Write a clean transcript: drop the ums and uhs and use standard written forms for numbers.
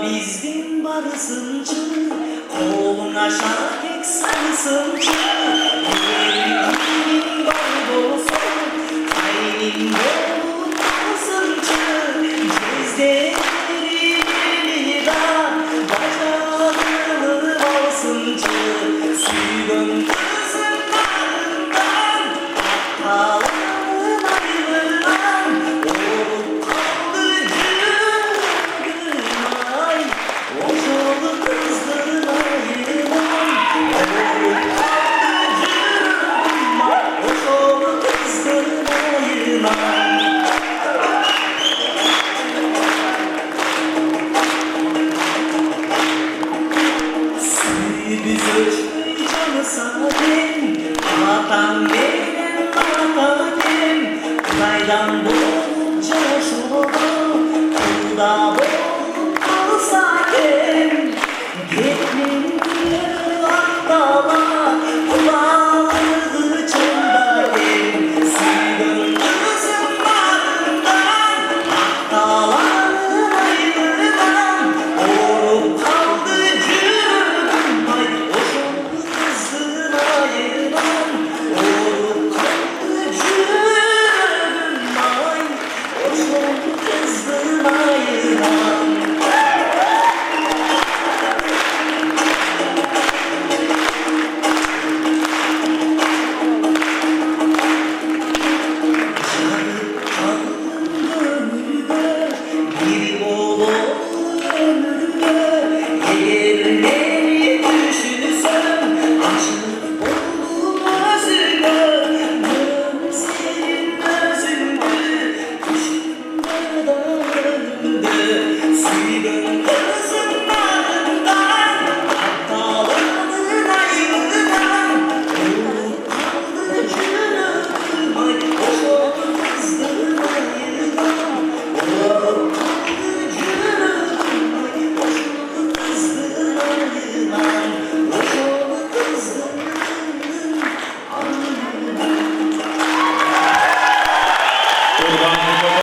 bizden barısınçı, kolun aşağı tek sarısınçı. Yerin var olsun, kalbin dolu kalsınçı. Cezdeleri da bacağını alsınçı. Suyun kızınlarından hataların ayrılan olup kaldı cırgınay. O yolu kızların ayrılan olup kaldı cırgınay. O yolu kızların ayrılan. Biz ölçmeyi canı sadem, atan benim atan, Kutaydan bu